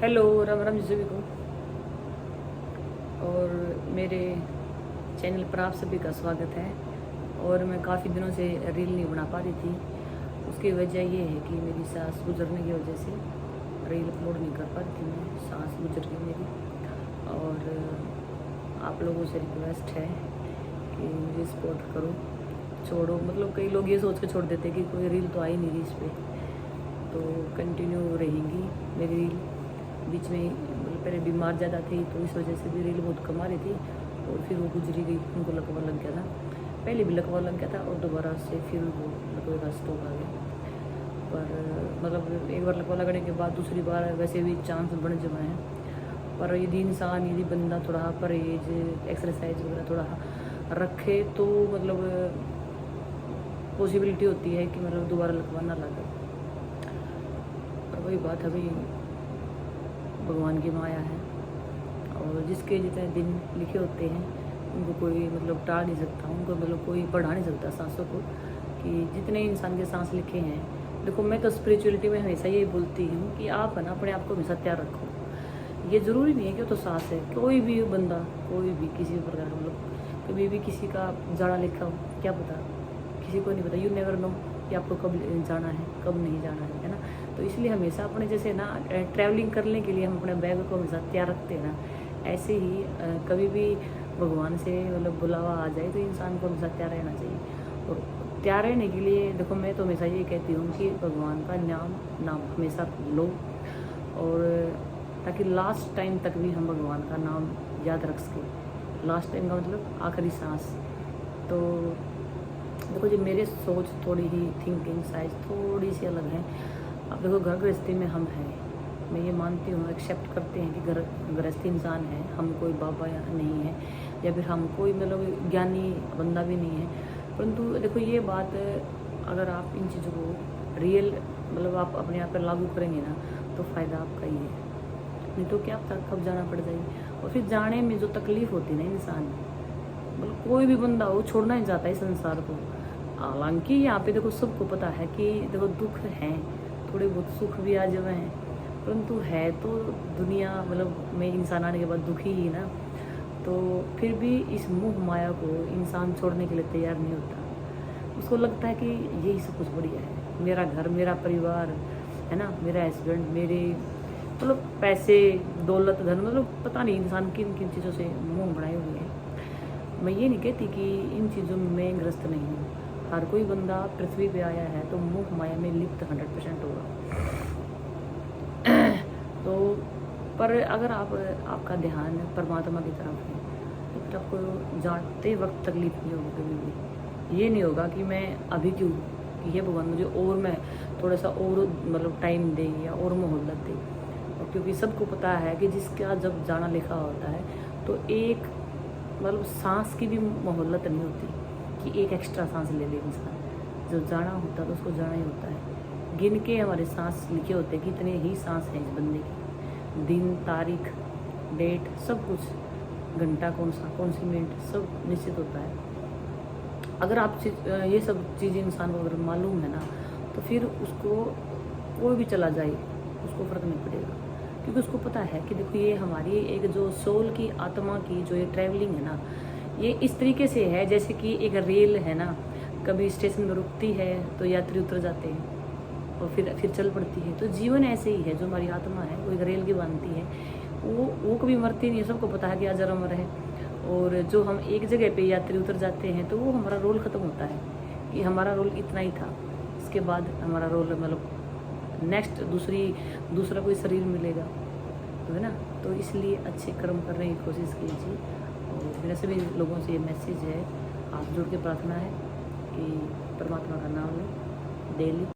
Hello, Ram Ram ji सभी को। और मेरे चैनल पर आप सभी का स्वागत है। और मैं काफ़ी दिनों से रील नहीं बना पा रही थी। उसकी वजह ये है कि मेरी सास गुजरने की वजह से रील अपलोड नहीं कर पा रही थी। मैं सास गुजर गई मेरी। और आप लोगों से रिक्वेस्ट है कि मुझे सपोर्ट करो, छोड़ो। मतलब कई लोग ये सोच के छोड़ देते कि कोई रील तो आई नहीं रही इस पर, तो कंटिन्यू रहेंगी मेरी रील। बीच में मतलब पहले बीमार ज़्यादा थी तो इस वजह से भी रील बहुत कम आ रही थी। और फिर वो गुजरी गई, उनको लकवा लग गया था। पहले भी लकवा लग गया था और दोबारा से फिर वो लकवे का स्ट्रोक आ गया। पर मतलब एक बार लकवा लगने के बाद दूसरी बार वैसे भी चांस बढ़ जाए हैं। पर यदि इंसान, यदि बंदा थोड़ा परहेज, एक्सरसाइज वगैरह थोड़ा रखे तो मतलब पॉसिबिलिटी होती है कि मतलब दोबारा लकवा ना लगे। और वही बात अभी भगवान की माया है। और जिसके जितने दिन लिखे होते हैं उनको कोई मतलब टाल नहीं सकता, उनको मतलब कोई बढ़ा नहीं सकता सांसों को। कि जितने इंसान के सांस लिखे हैं, देखो मैं तो स्पिरिचुअलिटी में हमेशा यही बोलती हूँ कि आप है ना अपने आप को हमेशा तैयार रखो। ये ज़रूरी नहीं है कि वो तो सांस है, कोई भी बंदा, कोई भी किसी भी प्रकार मतलब कभी भी किसी का जाड़ा लिखा हो, क्या पता, किसी को नहीं पता। यू नेवर नो कि आपको कब जाना है, कब नहीं जाना है ना। तो इसलिए हमेशा अपने जैसे ना ट्रैवलिंग करने के लिए हम अपने बैग को हमेशा तैयार रखते हैं ना, ऐसे ही कभी भी भगवान से मतलब बुलावा आ जाए तो इंसान को हमेशा तैयार रहना चाहिए। और तैयार रहने के लिए देखो मैं तो हमेशा ये कहती हूँ कि भगवान का नाम हमेशा लो। और ताकि लास्ट टाइम तक भी हम भगवान का नाम याद रख सकें। लास्ट टाइम का मतलब आखिरी सांस। तो देखो जी, मेरे सोच थोड़ी ही थिंकिंग साइज थोड़ी सी अलग है। अब देखो घर गृहस्थी में हम हैं, मैं ये मानती हूँ, एक्सेप्ट करते हैं कि घर गृहस्थी इंसान है, हम कोई बाबा या नहीं है, या फिर हम कोई मतलब ज्ञानी बंदा भी नहीं है। परंतु देखो ये बात, अगर आप इन चीज़ों को रियल मतलब आप अपने आप पर लागू करेंगे ना तो फ़ायदा आपका ही है। नहीं तो क्या पता कब जाना पड़ जाए। और फिर जाने में जो तकलीफ़ होती है ना इंसान, मतलब कोई भी बंदा हो छोड़ना ही चाहता है इस संसार को। हालांकि यहाँ पे देखो सबको पता है कि देखो दुख है, थोड़े बहुत सुख भी आ जाए हैं, परंतु है तो दुनिया मतलब में इंसान आने के बाद दुखी ही ना। तो फिर भी इस मोह माया को इंसान छोड़ने के लिए तैयार नहीं होता। उसको लगता है कि यही सब कुछ बढ़िया है, मेरा घर, मेरा परिवार है ना, मेरा हस्बैंड, मेरे मतलब पैसे, दौलत, धन, मतलब पता नहीं इंसान किन किन चीज़ों से मोह बनाए हुए हैं। मैं ये नहीं कहती कि इन चीज़ों में ग्रस्त नहीं हूँ। हर कोई बंदा पृथ्वी पे आया है तो मोह माया में लिप्त 100% होगा। तो पर अगर आपका ध्यान परमात्मा की तरफ है तो फिर आपको जाते वक्त तकलीफ नहीं होगी कभी भी। ये नहीं होगा कि मैं अभी क्यों, कि ये भगवान मुझे और मैं थोड़ा सा और मतलब टाइम दे या और मोहब्बत दे। और क्योंकि सबको पता है कि जिसका जब जाना लिखा होता है तो एक मतलब सांस की भी मोहल्लत नहीं होती कि एक एक्स्ट्रा सांस ले ले इंसान। जब जाना होता है तो उसको जाना ही होता है। गिन के हमारे सांस लिखे होते हैं कि इतने ही सांस हैं इस बंदे के, दिन, तारीख, डेट, सब कुछ, घंटा कौन सी मिनट, सब निश्चित होता है। अगर आप ये सब चीज़ें इंसान को अगर मालूम है ना तो फिर उसको कोई भी चला जाए उसको फ़र्क नहीं पड़ेगा। क्योंकि उसको पता है कि देखो ये हमारी एक जो सोल की, आत्मा की जो ये ट्रैवलिंग है ना, ये इस तरीके से है जैसे कि एक रेल है ना, कभी स्टेशन में रुकती है तो यात्री उतर जाते हैं और फिर चल पड़ती है। तो जीवन ऐसे ही है, जो हमारी आत्मा है वो एक रेल की बनती है। वो कभी मरती नहीं है, सबको पता है कि आज अमर है। और जो हम एक जगह पे यात्री उतर जाते हैं तो वो हमारा रोल ख़त्म होता है कि हमारा रोल इतना ही था। इसके बाद हमारा रोल मतलब नेक्स्ट दूसरा कोई शरीर मिलेगा, तो है ना। तो इसलिए अच्छे कर्म करने की कोशिश कीजिए। और मेरे सभी लोगों से ये मैसेज है, आप जुड़ के प्रार्थना है कि परमात्मा का नाम लें डेली।